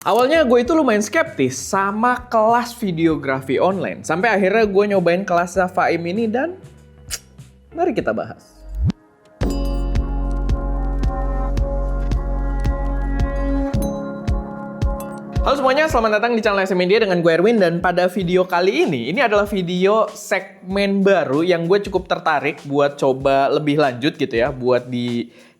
Awalnya gue itu lumayan skeptis sama kelas videografi online. Sampai akhirnya gue nyobain kelas Faim ini dan mari kita bahas. Halo semuanya, selamat datang di channel SM Media dengan gue Erwin. Dan pada video kali ini adalah video segmen baru yang gue cukup tertarik buat coba lebih lanjut gitu ya, buat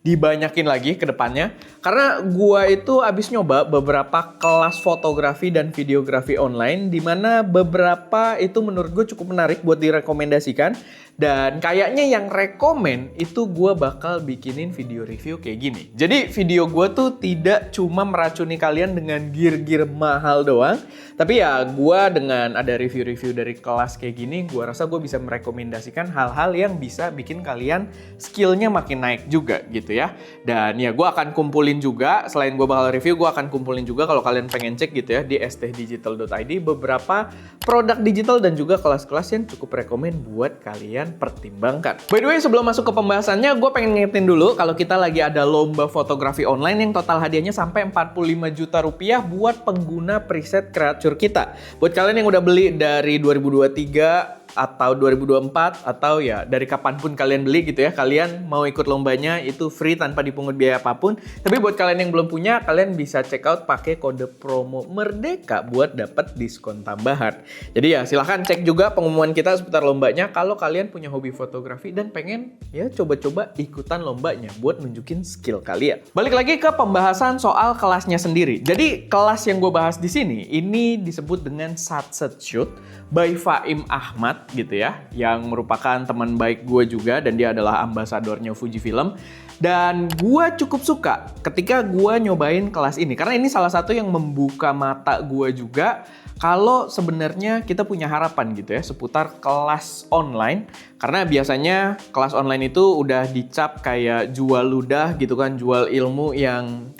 dibanyakin lagi ke depannya. Karena gue itu abis nyoba beberapa kelas fotografi dan videografi online, dimana beberapa itu menurut gue cukup menarik buat direkomendasikan. Dan kayaknya yang rekomen itu gue bakal bikinin video review kayak gini. Jadi video gue tuh tidak cuma meracuni kalian dengan gear-gear mahal doang, tapi ya gue dengan ada review-review dari kelas kayak gini, gue rasa gue bisa merekomendasikan hal-hal yang bisa bikin kalian skillnya makin naik juga gitu ya. Dan ya gue akan kumpulin juga, selain gue bakal review, gue akan kumpulin juga kalau kalian pengen cek gitu ya di stdigital.id beberapa produk digital dan juga kelas-kelas yang cukup rekomen buat kalian pertimbangkan. By the way, sebelum masuk ke pembahasannya, gue pengen ngingetin dulu kalau kita lagi ada lomba fotografi online yang total hadiahnya sampai 45 juta rupiah buat pengguna preset kreatur kita. Buat kalian yang udah beli dari 2023 atau 2024 atau ya dari kapanpun kalian beli gitu ya, kalian mau ikut lombanya itu free tanpa dipungut biaya apapun. Tapi buat kalian yang belum punya, kalian bisa check out pakai kode promo Merdeka buat dapat diskon tambahan. Jadi ya silahkan cek juga pengumuman kita seputar lombanya kalau kalian punya hobi fotografi dan pengen ya coba-coba ikutan lombanya buat nunjukin skill kalian. Balik lagi ke pembahasan soal kelasnya sendiri. Jadi kelas yang gue bahas di sini ini disebut dengan Sunset Shoot by Faim Ahmad gitu ya, yang merupakan teman baik gue juga dan dia adalah ambasadornya Fujifilm. Dan gue cukup suka ketika gue nyobain kelas ini karena ini salah satu yang membuka mata gue juga kalau sebenarnya kita punya harapan gitu ya seputar kelas online. Karena biasanya kelas online itu udah dicap kayak jual ludah gitu kan, jual ilmu yang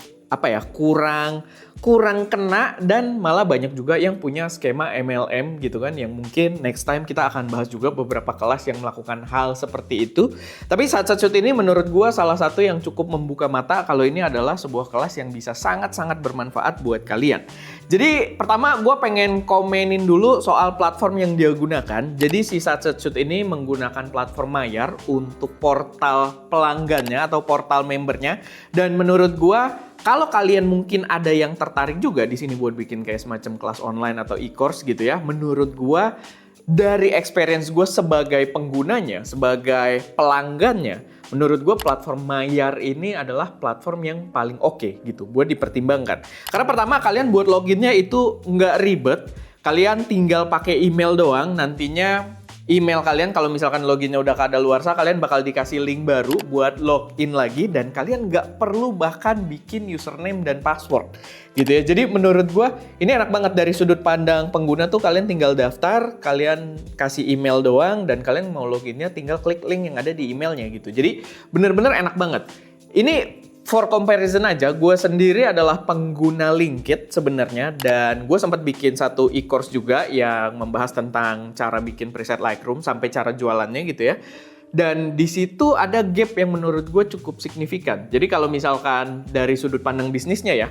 kurang kena, dan malah banyak juga yang punya skema MLM gitu kan, yang mungkin next time kita akan bahas juga beberapa kelas yang melakukan hal seperti itu. Tapi Sunset Shoot ini menurut gue salah satu yang cukup membuka mata kalau ini adalah sebuah kelas yang bisa sangat-sangat bermanfaat buat kalian. Jadi pertama gue pengen komenin dulu soal platform yang dia gunakan. Jadi si Sunset Shoot ini menggunakan platform Mayar untuk portal pelanggannya atau portal membernya, dan menurut gue kalau kalian mungkin ada yang tertarik juga di sini buat bikin kayak semacam kelas online atau e-course gitu ya, menurut gua dari experience gue sebagai penggunanya, sebagai pelanggannya, menurut gue platform Mayar ini adalah platform yang paling oke gitu buat dipertimbangkan. Karena pertama kalian buat loginnya itu nggak ribet, kalian tinggal pakai email doang. Nantinya email kalian kalau misalkan loginnya udah kadaluarsa, kalian bakal dikasih link baru buat login lagi, dan kalian nggak perlu bahkan bikin username dan password gitu ya. Jadi menurut gua ini enak banget dari sudut pandang pengguna tuh, kalian tinggal daftar, kalian kasih email doang, dan kalian mau loginnya tinggal klik link yang ada di emailnya gitu. Jadi bener-bener enak banget. Ini for comparison aja, gue sendiri adalah pengguna Linkit sebenarnya, dan gue sempat bikin satu e-course juga yang membahas tentang cara bikin preset Lightroom sampai cara jualannya gitu ya. Dan di situ ada gap yang menurut gue cukup signifikan. Jadi kalau misalkan dari sudut pandang bisnisnya ya,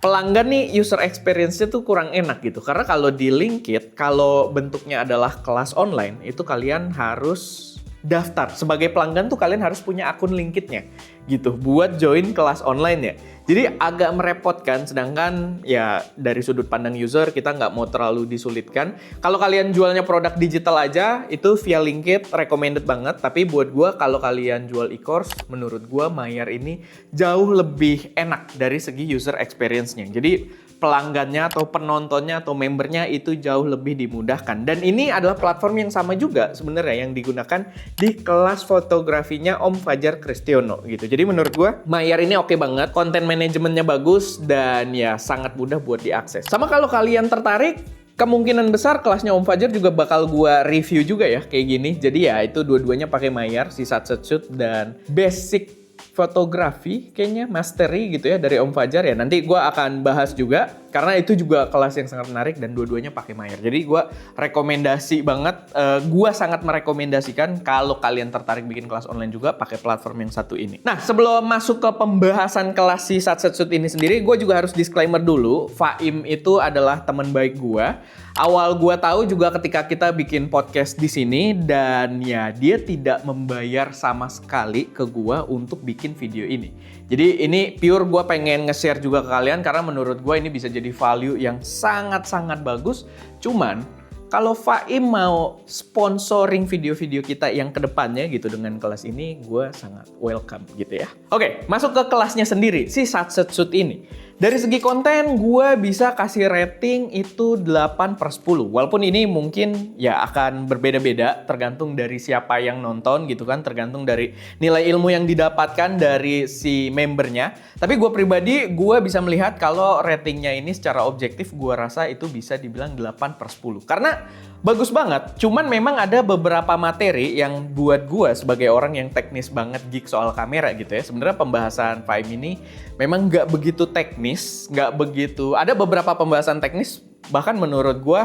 pelanggan nih user experience-nya tuh kurang enak gitu. Karena kalau di Linkit, kalau bentuknya adalah kelas online, itu kalian harus daftar. Sebagai pelanggan tuh kalian harus punya akun Linkitnya gitu buat join kelas online ya. Jadi agak merepotkan, sedangkan ya dari sudut pandang user kita nggak mau terlalu disulitkan. Kalau kalian jualnya produk digital aja itu via Linkit recommended banget, tapi buat gua kalau kalian jual e-course, menurut gua Mayar ini jauh lebih enak dari segi user experience-nya. Jadi pelanggannya atau penontonnya atau membernya itu jauh lebih dimudahkan. Dan ini adalah platform yang sama juga sebenarnya yang digunakan di kelas fotografinya Om Fajar Kristiono gitu. Jadi menurut gue Mayar ini oke banget, konten manajemennya bagus, dan ya sangat mudah buat diakses. Sama kalau kalian tertarik, kemungkinan besar kelasnya Om Fajar juga bakal gue review juga ya kayak gini. Jadi ya itu dua-duanya pakai Mayar, si Sunset Shoot dan Basic Fotografi kayaknya Mastery gitu ya dari Om Fajar ya. Nanti gue akan bahas juga karena itu juga kelas yang sangat menarik dan dua-duanya pakai Mayer. Jadi gue rekomendasi banget, gue sangat merekomendasikan kalau kalian tertarik bikin kelas online juga pakai platform yang satu ini. Nah, sebelum masuk ke pembahasan kelas si Satsatsu ini sendiri, gue juga harus disclaimer dulu, Faim itu adalah teman baik gue. Awal gue tahu juga ketika kita bikin podcast di sini, dan ya dia tidak membayar sama sekali ke gue untuk bikin video ini. Jadi ini pure gue pengen nge-share juga ke kalian karena menurut gue ini bisa jadi value yang sangat-sangat bagus. Cuman kalau Faim mau sponsoring video-video kita yang kedepannya gitu dengan kelas ini, gue sangat welcome gitu ya. Oke, masuk ke kelasnya sendiri, si Satsatsu ini. Dari segi konten, gue bisa kasih rating itu 8/10. Walaupun ini mungkin ya akan berbeda-beda, tergantung dari siapa yang nonton gitu kan, tergantung dari nilai ilmu yang didapatkan dari si membernya. Tapi gue pribadi, gue bisa melihat kalau ratingnya ini secara objektif, gue rasa itu bisa dibilang 8/10. Karena bagus banget, cuman memang ada beberapa materi yang buat gue sebagai orang yang teknis banget geek soal kamera gitu ya. Sebenarnya pembahasan Faim ini memang nggak begitu teknis, nggak begitu. Ada beberapa pembahasan teknis bahkan menurut gue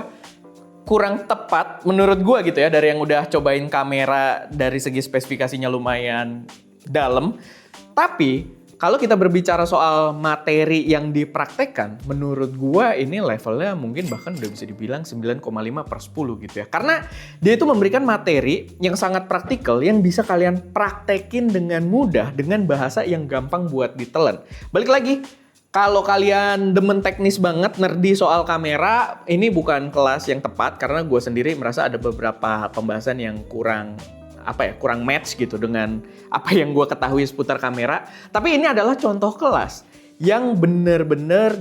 kurang tepat menurut gue gitu ya, dari yang udah cobain kamera dari segi spesifikasinya lumayan dalam. Tapi kalau kita berbicara soal materi yang dipraktekkan, menurut gua ini levelnya mungkin bahkan udah bisa dibilang 9,5/10 gitu ya. Karena dia itu memberikan materi yang sangat praktikal yang bisa kalian praktekin dengan mudah dengan bahasa yang gampang buat ditelan. Balik lagi, kalau kalian demen teknis banget, nerdy soal kamera, ini bukan kelas yang tepat karena gua sendiri merasa ada beberapa pembahasan yang kurang match gitu dengan apa yang gue ketahui seputar kamera. Tapi ini adalah contoh kelas yang benar-benar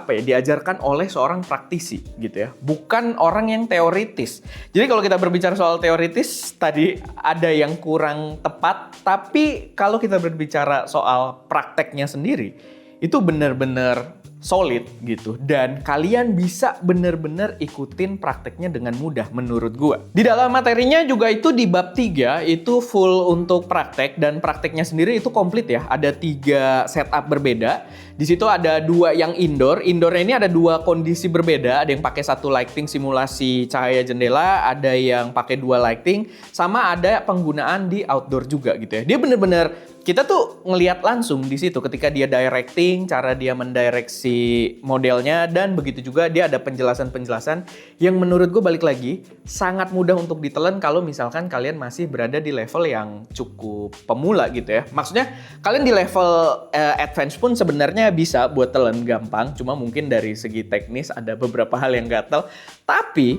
diajarkan oleh seorang praktisi gitu ya, bukan orang yang teoritis. Jadi kalau kita berbicara soal teoritis tadi ada yang kurang tepat, tapi kalau kita berbicara soal prakteknya sendiri itu benar-benar solid gitu, dan kalian bisa bener-bener ikutin prakteknya dengan mudah menurut gua. Di dalam materinya juga itu di bab 3 itu full untuk praktek, dan prakteknya sendiri itu komplit ya. Ada 3 setup berbeda. Di situ ada 2 yang indoor. Indoornya ini ada 2 kondisi berbeda. Ada yang pakai 1 lighting simulasi cahaya jendela, ada yang pakai 2 lighting, sama ada penggunaan di outdoor juga gitu ya. Dia bener-bener kita tuh ngelihat langsung di situ ketika dia directing, cara dia mendireksi modelnya, dan begitu juga dia ada penjelasan-penjelasan yang menurut gue balik lagi sangat mudah untuk ditelan kalau misalkan kalian masih berada di level yang cukup pemula gitu ya. Maksudnya kalian di level advance pun sebenarnya bisa buat telan gampang, cuma mungkin dari segi teknis ada beberapa hal yang gatel, tapi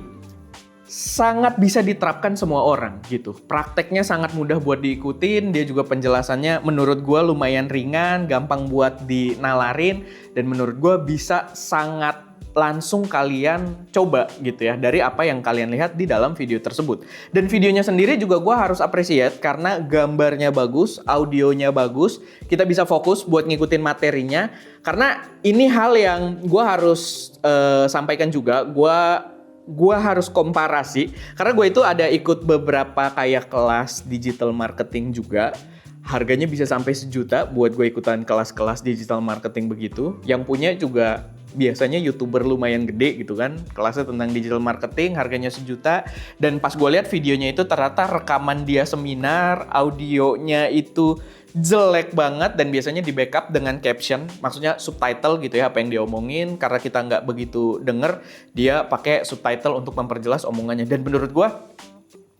sangat bisa diterapkan semua orang gitu. Prakteknya sangat mudah buat diikutin, dia juga penjelasannya menurut gue lumayan ringan, gampang buat dinalarin, dan menurut gue bisa sangat langsung kalian coba gitu ya dari apa yang kalian lihat di dalam video tersebut. Dan videonya sendiri juga gue harus appreciate karena gambarnya bagus, audionya bagus, kita bisa fokus buat ngikutin materinya. Karena ini hal yang gue harus sampaikan juga, gue harus komparasi karena gue itu ada ikut beberapa kayak kelas digital marketing juga, harganya bisa sampai 1 juta buat gue ikutan kelas-kelas digital marketing begitu, yang punya juga biasanya YouTuber lumayan gede gitu kan, kelasnya tentang digital marketing, harganya 1 juta. Dan pas gue lihat videonya itu ternyata rekaman dia seminar, audionya itu jelek banget, dan biasanya di backup dengan caption, maksudnya subtitle gitu ya apa yang dia omongin, karena kita nggak begitu denger, dia pakai subtitle untuk memperjelas omongannya. Dan menurut gua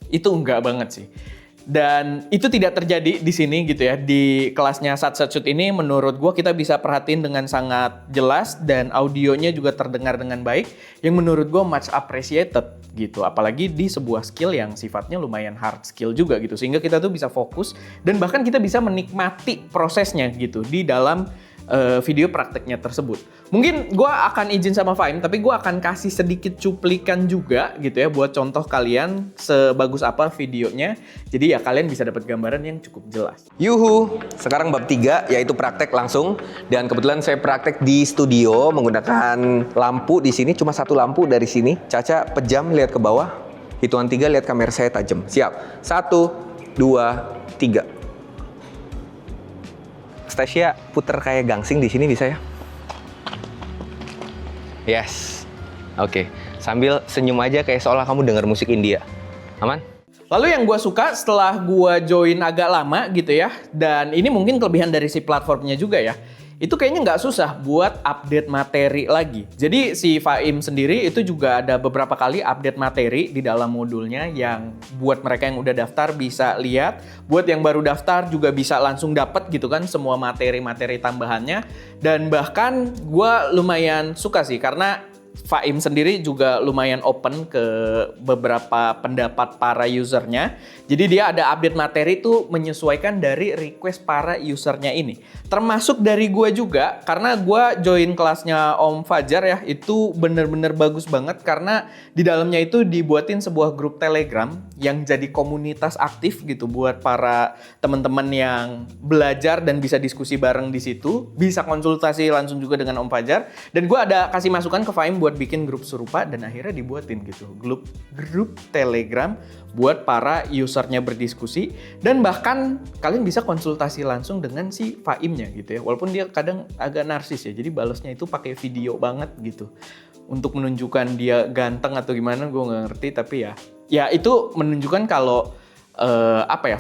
itu enggak banget sih. Dan itu tidak terjadi di sini gitu ya. Di kelasnya Satsatsu ini menurut gua kita bisa perhatiin dengan sangat jelas, dan audionya juga terdengar dengan baik, yang menurut gua much appreciated gitu. Apalagi di sebuah skill yang sifatnya lumayan hard skill juga gitu. Sehingga kita tuh bisa fokus dan bahkan kita bisa menikmati prosesnya gitu di dalam video prakteknya tersebut. Mungkin gue akan izin sama Faim, tapi gue akan kasih sedikit cuplikan juga gitu ya buat contoh kalian sebagus apa videonya. Jadi ya kalian bisa dapat gambaran yang cukup jelas. Yuhu, sekarang bab 3 yaitu praktek langsung, dan kebetulan saya praktek di studio menggunakan lampu. Di sini cuma 1 lampu dari sini. Caca pejam lihat ke bawah. Hitungan 3 lihat kamera saya tajam. Siap. 1, 2, 3. Stasia puter kayak gangsing di sini bisa ya? Yes. Oke. Sambil senyum aja kayak seolah kamu denger musik India. Aman? Lalu yang gue suka setelah gue join agak lama gitu ya, dan ini mungkin kelebihan dari si platformnya juga ya, itu kayaknya nggak susah buat update materi lagi. Jadi si Fahim sendiri itu juga ada beberapa kali update materi di dalam modulnya yang buat mereka yang udah daftar bisa lihat, buat yang baru daftar juga bisa langsung dapat gitu kan semua materi-materi tambahannya. Dan bahkan gue lumayan suka sih karena Fahim sendiri juga lumayan open ke beberapa pendapat para usernya. Jadi dia ada update materi itu menyesuaikan dari request para usernya ini. Termasuk dari gue juga, karena gue join kelasnya Om Fajar ya, itu bener-bener bagus banget karena di dalamnya itu dibuatin sebuah grup Telegram yang jadi komunitas aktif gitu buat para teman-teman yang belajar dan bisa diskusi bareng di situ, bisa konsultasi langsung juga dengan Om Fajar. Dan gue ada kasih masukan ke Fahim buat bikin grup serupa dan akhirnya dibuatin gitu grup Telegram buat para usernya berdiskusi, dan bahkan kalian bisa konsultasi langsung dengan si Fahimnya gitu ya, walaupun dia kadang agak narsis ya, jadi balesnya itu pakai video banget gitu untuk menunjukkan dia ganteng atau gimana gue nggak ngerti, tapi ya itu menunjukkan kalau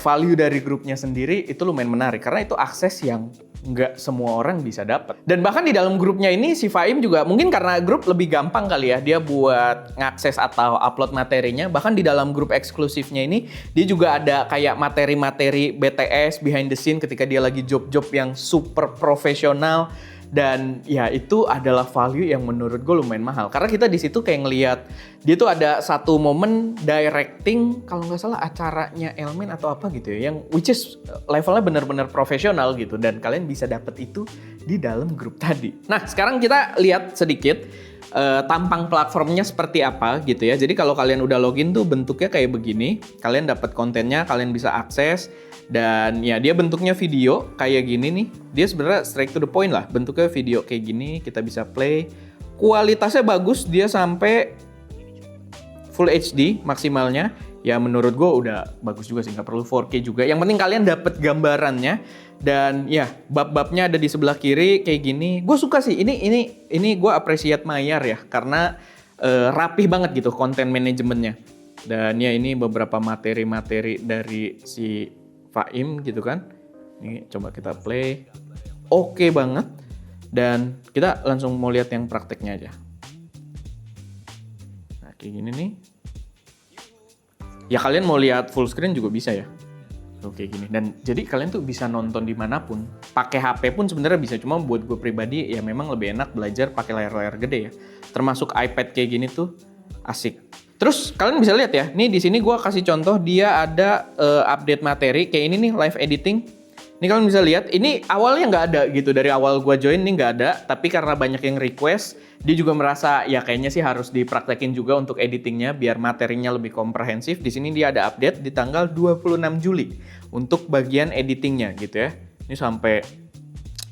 value dari grupnya sendiri itu lumayan menarik karena itu akses yang nggak semua orang bisa dapat. Dan bahkan di dalam grupnya ini si Fahim juga mungkin karena grup lebih gampang kali ya dia buat ngakses atau upload materinya. Bahkan di dalam grup eksklusifnya ini dia juga ada kayak materi-materi BTS behind the scene ketika dia lagi job-job yang super profesional. Dan ya itu adalah value yang menurut gue lumayan mahal. Karena kita di situ kayak ngelihat dia tuh ada satu momen directing kalau nggak salah acaranya Elmen atau apa gitu ya, yang which is levelnya benar-benar profesional gitu. Dan kalian bisa dapet itu di dalam grup tadi. Nah sekarang kita lihat sedikit tampang platformnya seperti apa gitu ya. Jadi kalau kalian udah login tuh bentuknya kayak begini. Kalian dapat kontennya, kalian bisa akses. Dan ya dia bentuknya video kayak gini nih. Dia sebenarnya straight to the point lah. Bentuknya video kayak gini, kita bisa play. Kualitasnya bagus, dia sampai Full HD maksimalnya. Ya menurut gue udah bagus juga sih, nggak perlu 4K juga. Yang penting kalian dapet gambarannya. Dan ya bab-babnya ada di sebelah kiri kayak gini. Gue suka sih, ini gue appreciate Mayar ya. Karena rapih banget gitu konten manajemennya. Dan ya ini beberapa materi-materi dari si Fahim gitu kan. Ini coba kita play. Oke banget. Dan kita langsung mau lihat yang prakteknya aja. Nah kayak gini nih. Ya kalian mau lihat full screen juga bisa ya. Oke gini. Dan jadi kalian tuh bisa nonton dimanapun. Pakai HP pun sebenarnya bisa. Cuma buat gue pribadi ya memang lebih enak belajar pakai layar-layar gede ya. Termasuk iPad kayak gini tuh asik. Terus kalian bisa lihat ya, nih di sini gue kasih contoh dia ada update materi kayak ini nih live editing. Ini kalian bisa lihat, ini awalnya nggak ada gitu dari awal gue join ini nggak ada, tapi karena banyak yang request, dia juga merasa ya kayaknya sih harus dipraktekin juga untuk editingnya biar materinya lebih komprehensif. Di sini dia ada update di tanggal 26 Juli untuk bagian editingnya gitu ya. Ini sampai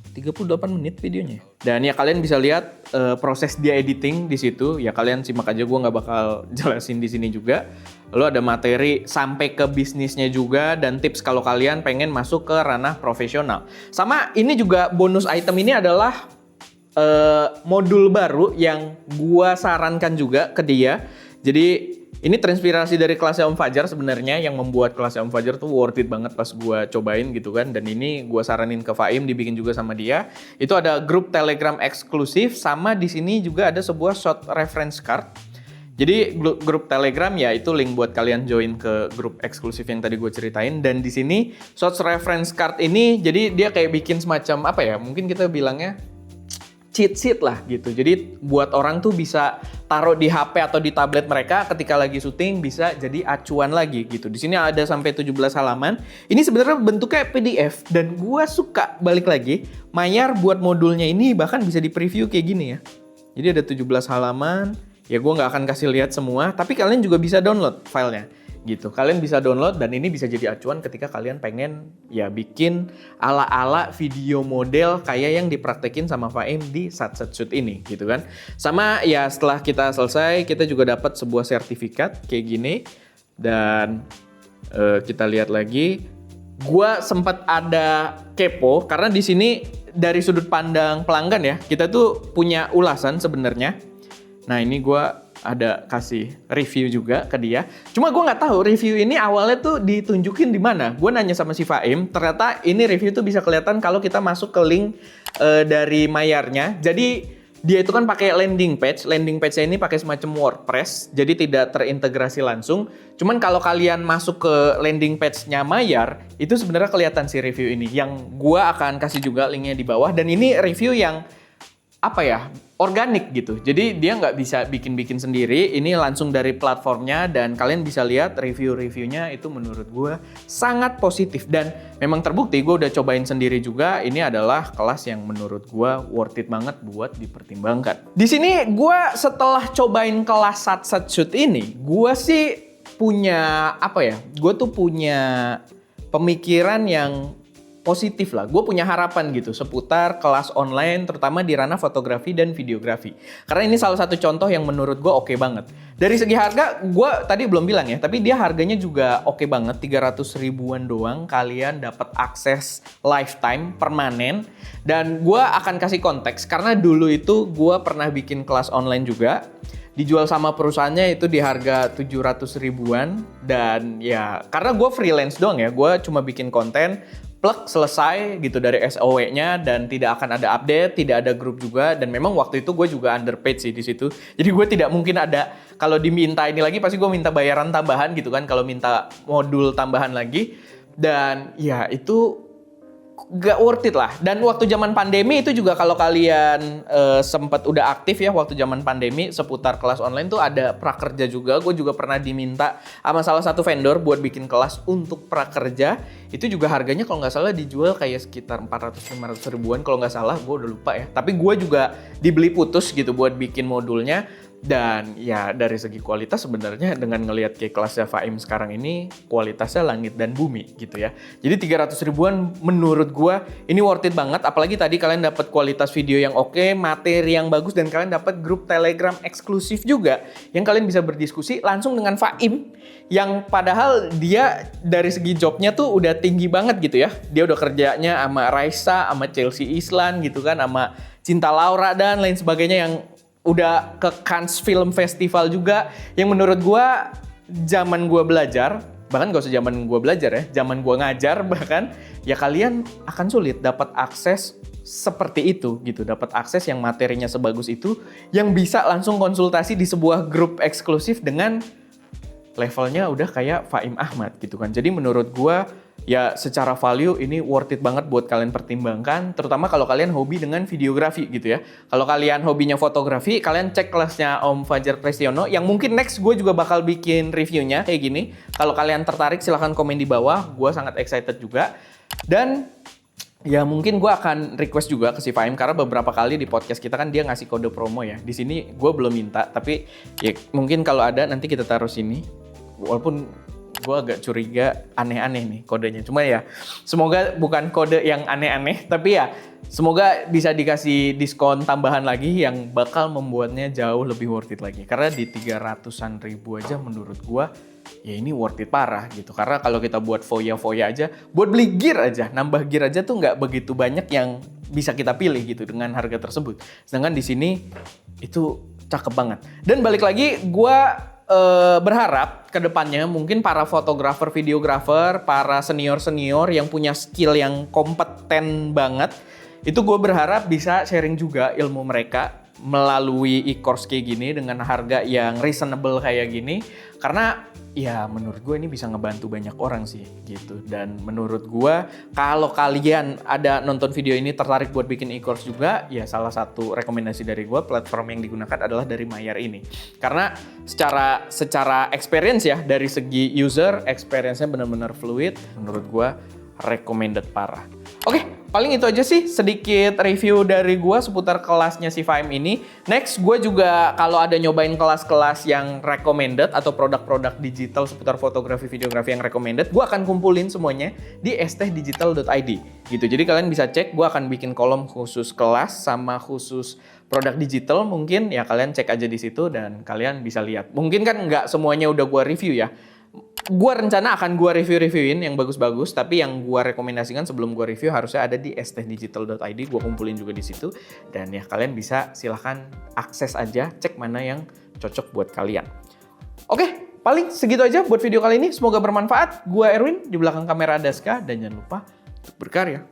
38 menit videonya. Dan ya kalian bisa lihat proses dia editing di situ. Ya kalian simak aja, gue nggak bakal jelasin di sini juga. Lalu ada materi sampai ke bisnisnya juga dan tips kalau kalian pengen masuk ke ranah profesional. Sama ini juga bonus item ini adalah modul baru yang gue sarankan juga ke dia. Jadi ini terinspirasi dari kelasnya Om Fajar sebenarnya, yang membuat kelasnya Om Fajar tuh worth it banget pas gue cobain gitu kan. Dan ini gue saranin ke Fahim, dibikin juga sama dia. Itu ada grup Telegram eksklusif, sama di sini juga ada sebuah short reference card. Jadi grup Telegram ya itu link buat kalian join ke grup eksklusif yang tadi gue ceritain. Dan di sini short reference card ini jadi dia kayak bikin semacam apa ya? Mungkin kita bilangnya cheat sheet lah gitu. Jadi buat orang tuh bisa taruh di HP atau di tablet mereka ketika lagi syuting, bisa jadi acuan lagi gitu. Di sini ada sampai 17 halaman. Ini sebenarnya bentuknya PDF dan gua suka balik lagi Mayar buat modulnya ini bahkan bisa di preview kayak gini ya. Jadi ada 17 halaman. Ya gua nggak akan kasih lihat semua, tapi kalian juga bisa download filenya. Gitu. Kalian bisa download dan ini bisa jadi acuan ketika kalian pengen ya bikin ala-ala video model kayak yang dipraktekin sama Fahim di Satset Shoot ini gitu kan. Sama ya setelah kita selesai kita juga dapat sebuah sertifikat kayak gini dan kita lihat lagi. Gua sempat ada kepo karena di sini dari sudut pandang pelanggan ya, kita tuh punya ulasan sebenarnya. Nah ini gue ada kasih review juga ke dia. Cuma gue nggak tahu review ini awalnya tuh ditunjukin di mana. Gue nanya sama si Faim, ternyata ini review tuh bisa kelihatan kalau kita masuk ke link dari Mayarnya. Jadi dia itu kan pakai landing page. Landing page-nya ini pakai semacam WordPress, jadi tidak terintegrasi langsung. Cuman kalau kalian masuk ke landing page-nya Mayar, itu sebenarnya kelihatan si review ini. Yang gue akan kasih juga linknya di bawah. Dan ini review yang apa ya, organik gitu. Jadi dia nggak bisa bikin-bikin sendiri, ini langsung dari platformnya dan kalian bisa lihat review-reviewnya itu menurut gue sangat positif dan memang terbukti. Gue udah cobain sendiri juga, ini adalah kelas yang menurut gue worth it banget buat dipertimbangkan. Di sini gue setelah cobain kelas Satsat Shoot ini, gue sih punya apa ya, gue tuh punya pemikiran yang positif lah. Gue punya harapan gitu seputar kelas online terutama di ranah fotografi dan videografi. Karena ini salah satu contoh yang menurut gue oke banget. Dari segi harga, gue tadi belum bilang ya, tapi dia harganya juga oke banget. 300 ribuan doang kalian dapat akses lifetime permanen. Dan gue akan kasih konteks karena dulu itu gue pernah bikin kelas online juga. Dijual sama perusahaannya itu di harga 700 ribuan. Dan ya karena gue freelance doang ya, gue cuma bikin konten, plug selesai gitu dari SOW-nya dan tidak akan ada update, tidak ada grup juga dan memang waktu itu gue juga underpaid sih di situ. Jadi gue tidak mungkin ada kalau diminta ini lagi pasti gue minta bayaran tambahan gitu kan kalau minta modul tambahan lagi dan ya itu gak worth it lah. Dan waktu zaman pandemi itu juga kalau kalian sempat udah aktif ya waktu zaman pandemi seputar kelas online tuh ada prakerja juga. Gue juga pernah diminta sama salah satu vendor buat bikin kelas untuk prakerja. Itu juga harganya kalau nggak salah dijual kayak sekitar 400-500 ribuan kalau nggak salah. Gue udah lupa ya. Tapi gue juga dibeli putus gitu buat bikin modulnya. Dan ya dari segi kualitas sebenarnya dengan ngelihat kayak kelasnya Faim sekarang ini kualitasnya langit dan bumi gitu ya. Jadi 300 ribuan menurut gua ini worth it banget. Apalagi tadi kalian dapat kualitas video yang oke, materi yang bagus dan kalian dapat grup Telegram eksklusif juga yang kalian bisa berdiskusi langsung dengan Faim yang padahal dia dari segi jobnya tuh udah tinggi banget gitu ya. Dia udah kerjanya sama Raisa, sama Chelsea Islan gitu kan, sama Cinta Laura dan lain sebagainya yang udah ke Cannes Film Festival juga yang menurut gua zaman gua belajar, bahkan gak usah zaman gua belajar ya, zaman gua ngajar bahkan ya kalian akan sulit dapat akses seperti itu gitu, dapat akses yang materinya sebagus itu yang bisa langsung konsultasi di sebuah grup eksklusif dengan levelnya udah kayak Faim Ahmad gitu kan. Jadi menurut gua ya secara value ini worth it banget buat kalian pertimbangkan, terutama kalau kalian hobi dengan videografi gitu ya. Kalau kalian hobinya fotografi, kalian cek kelasnya Om Fajar Prestiono yang mungkin next gue juga bakal bikin reviewnya kayak gini. Kalau kalian tertarik silahkan komen di bawah, gue sangat excited juga. Dan ya mungkin gue akan request juga ke si Faim karena beberapa kali di podcast kita kan dia ngasih kode promo ya. Di sini gue belum minta, tapi ya mungkin kalau ada nanti kita taruh sini. Walaupun gue agak curiga aneh-aneh nih kodenya. Cuma ya semoga bukan kode yang aneh-aneh. Tapi ya semoga bisa dikasih diskon tambahan lagi yang bakal membuatnya jauh lebih worth it lagi. Karena di 300-an ribu aja menurut gue ya ini worth it parah gitu. Karena kalau kita buat foya-foya aja, buat beli gear aja, nambah gear aja tuh nggak begitu banyak yang bisa kita pilih gitu dengan harga tersebut. Sedangkan di sini itu cakep banget. Dan balik lagi gue berharap ke depannya mungkin para fotografer, videografer, para senior-senior yang punya skill yang kompeten banget, itu gue berharap bisa sharing juga ilmu mereka melalui e-course kayak gini dengan harga yang reasonable kayak gini. Karena ya menurut gue ini bisa ngebantu banyak orang sih gitu. Dan menurut gue kalau kalian ada nonton video ini tertarik buat bikin e-course juga, ya salah satu rekomendasi dari gue platform yang digunakan adalah dari Mayar ini. Karena secara experience ya, dari segi user experience-nya benar-benar fluid, menurut gue recommended parah. Oke, paling itu aja sih sedikit review dari gue seputar kelasnya si Faim ini. Next, gue juga kalau ada nyobain kelas-kelas yang recommended atau produk-produk digital seputar fotografi, videografi yang recommended, gue akan kumpulin semuanya di stdigital.id gitu. Jadi kalian bisa cek, gue akan bikin kolom khusus kelas sama khusus produk digital mungkin ya kalian cek aja di situ dan kalian bisa lihat. Mungkin kan nggak semuanya udah gue review ya. Gua rencana akan gua review-reviewin yang bagus-bagus, tapi yang gua rekomendasikan sebelum gua review harusnya ada di stdigital.id, gua kumpulin juga di situ. Dan ya kalian bisa silahkan akses aja, cek mana yang cocok buat kalian. Oke, paling segitu aja buat video kali ini. Semoga bermanfaat. Gua Erwin, di belakang kamera Daska, dan jangan lupa untuk berkarya.